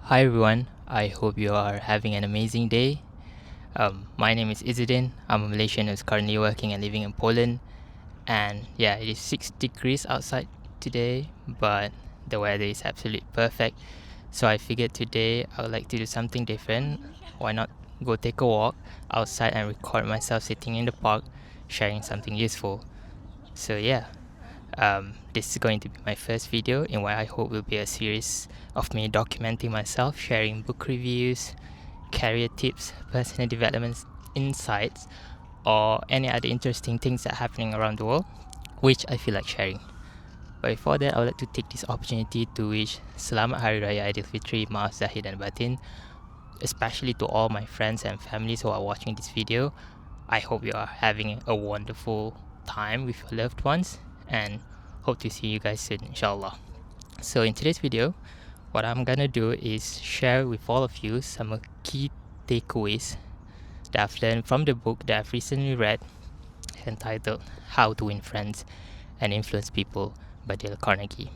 Hi everyone, I hope you are having an amazing day. My name is Izzuddin. I'm a Malaysian who's currently working and living in Poland. And yeah, it is 6 degrees outside today, but the weather is absolutely perfect. So I figured today I would like to do something different. Why not go take a walk outside and record myself sitting in the park sharing something useful? So yeah, this is going to be my first video in what I hope will be a series of me documenting myself, sharing book reviews, career tips, personal development insights, or any other interesting things that are happening around the world, which I feel like sharing. But before that, I would like to take this opportunity to wish Selamat Hari Raya Aidilfitri, Maaf Zahir dan Batin, especially to all my friends and families who are watching this video. I hope you are having a wonderful time with your loved ones and hope to see you guys soon, inshallah. So in today's video, what I'm gonna do is share with all of you some key takeaways that I've learned from the book that I've recently read entitled How to Win Friends and Influence People by Dale Carnegie.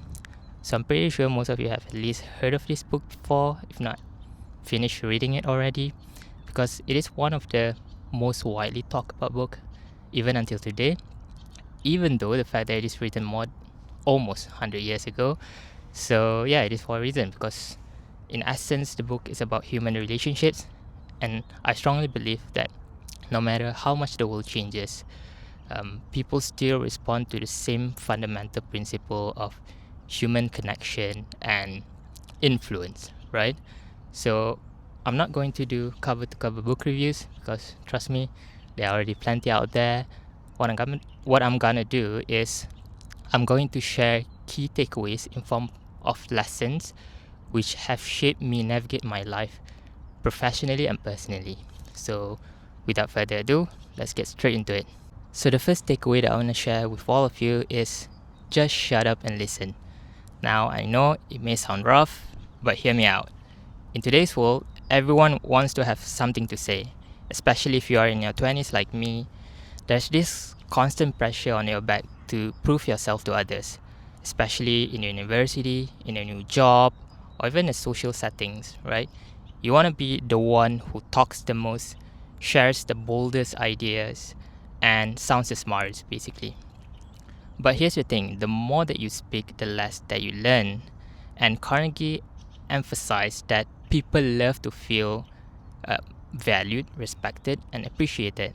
So I'm pretty sure most of you have at least heard of this book before, if not finished reading it already, because it is one of the most widely talked about book even until today, even though the fact that it is written almost 100 years ago. So yeah, it is for a reason, because in essence the book is about human relationships, and I strongly believe that no matter how much the world changes, people still respond to the same fundamental principle of human connection and influence, right? So I'm not going to do cover to cover book reviews, because trust me, there are already plenty out there. What I'm gonna do is I'm going to share key takeaways in form of lessons which have shaped me navigate my life professionally and personally. So without further ado, let's get straight into it. So the first takeaway that I want to share with all of you is just shut up and listen. Now I know it may sound rough, but hear me out. In today's world, everyone wants to have something to say, especially if you are in your 20s like me. There's this constant pressure on your back to prove yourself to others, especially in university, in a new job, or even in social settings, right? You want to be the one who talks the most, shares the boldest ideas, and sounds the smartest, basically. But here's the thing, the more that you speak, the less that you learn. And Carnegie emphasized that people love to feel valued, respected, and appreciated.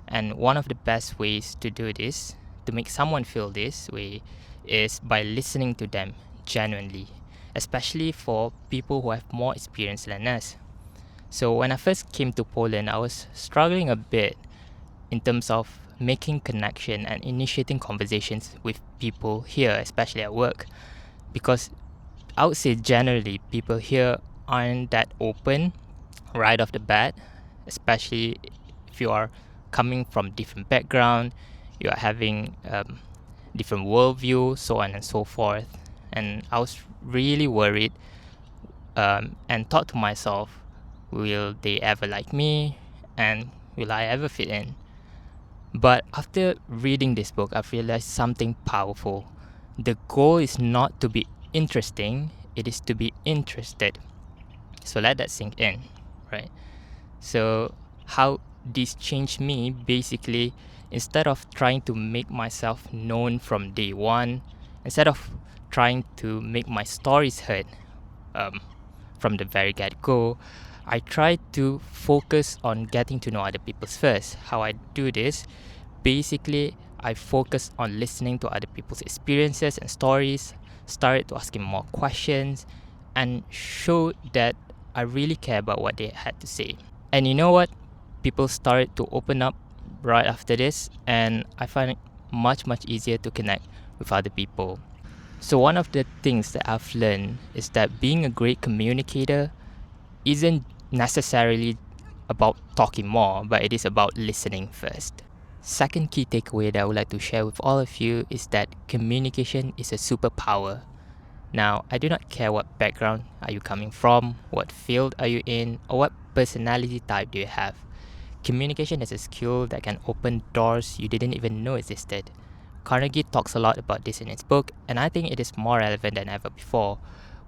And one of the best ways to do this, to make someone feel this way, is by listening to them genuinely, especially for people who have more experience than us. So when I first came to Poland, I was struggling a bit in terms of making connection and initiating conversations with people here, especially at work, because I would say generally people here aren't that open right off the bat, especially if you are coming from different background, you are having different worldview, so on and so forth. And I was really worried and thought to myself, will they ever like me, and will I ever fit in? But after reading this book, I've realized something powerful. The goal is not to be interesting, it is to be interested. So let that sink in, right? So how this changed me, basically, instead of trying to make myself known from day one, instead of trying to make my stories heard from the very get-go, I try to focus on getting to know other people first. How I do this, basically, I focus on listening to other people's experiences and stories, started to asking more questions, and show that I really care about what they had to say. And you know what? People started to open up right after this, and I find it much easier to connect with other people. So one of the things that I've learned is that being a great communicator isn't necessarily about talking more, but it is about listening first. Second key takeaway that I would like to share with all of you is that communication is a superpower. Now, I do not care what background are you coming from, what field are you in, or what personality type do you have. Communication is a skill that can open doors you didn't even know existed. Carnegie talks a lot about this in his book, and I think it is more relevant than ever before,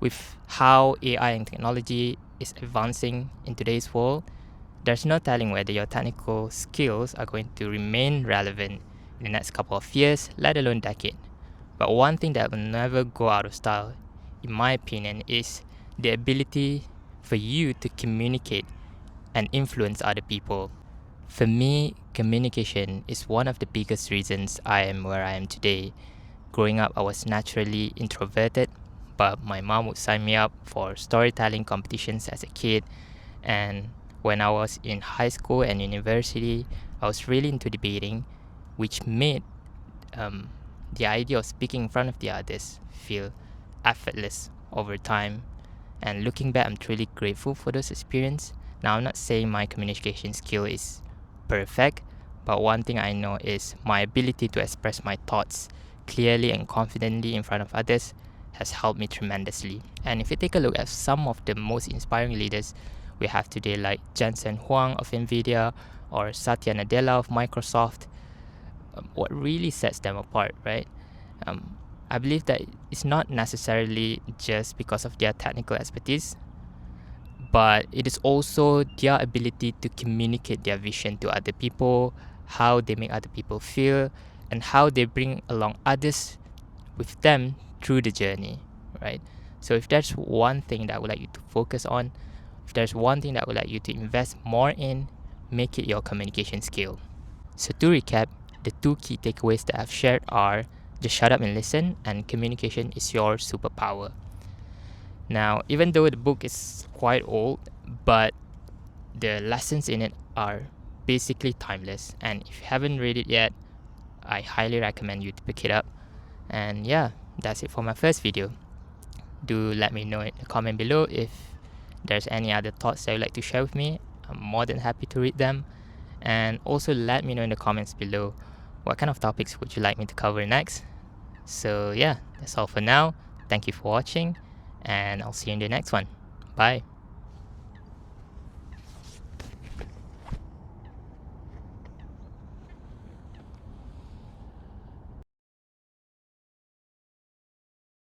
with how AI and technology is advancing in today's world, there's no telling whether your technical skills are going to remain relevant in the next couple of years, let alone decade. But one thing that will never go out of style, in my opinion, is the ability for you to communicate and influence other people. For me, communication is one of the biggest reasons I am where I am today. Growing up, I was naturally introverted, but my mom would sign me up for storytelling competitions as a kid. And when I was in high school and university, I was really into debating, which made the idea of speaking in front of the others feel effortless over time. And looking back, I'm truly grateful for those experiences. Now, I'm not saying my communication skill is perfect, but one thing I know is my ability to express my thoughts clearly and confidently in front of others has helped me tremendously. And if you take a look at some of the most inspiring leaders we have today, like Jensen Huang of Nvidia or Satya Nadella of Microsoft, what really sets them apart, right? I believe that it's not necessarily just because of their technical expertise, but it is also their ability to communicate their vision to other people, how they make other people feel, and how they bring along others with them through the journey, right? So if there's one thing that I would like you to focus on, if there's one thing that I would like you to invest more in, make it your communication skill. So to recap, the two key takeaways that I've shared are just shut up and listen, and communication is your superpower. Now, even though the book is quite old, but the lessons in it are basically timeless. And if you haven't read it yet, I highly recommend you to pick it up. And yeah, that's it for my first video. Do let me know in the comment below if there's any other thoughts that you'd like to share with me. I'm more than happy to read them. And also let me know in the comments below what kind of topics would you like me to cover next. So yeah, that's all for now. Thank you for watching, and I'll see you in the next one. Bye.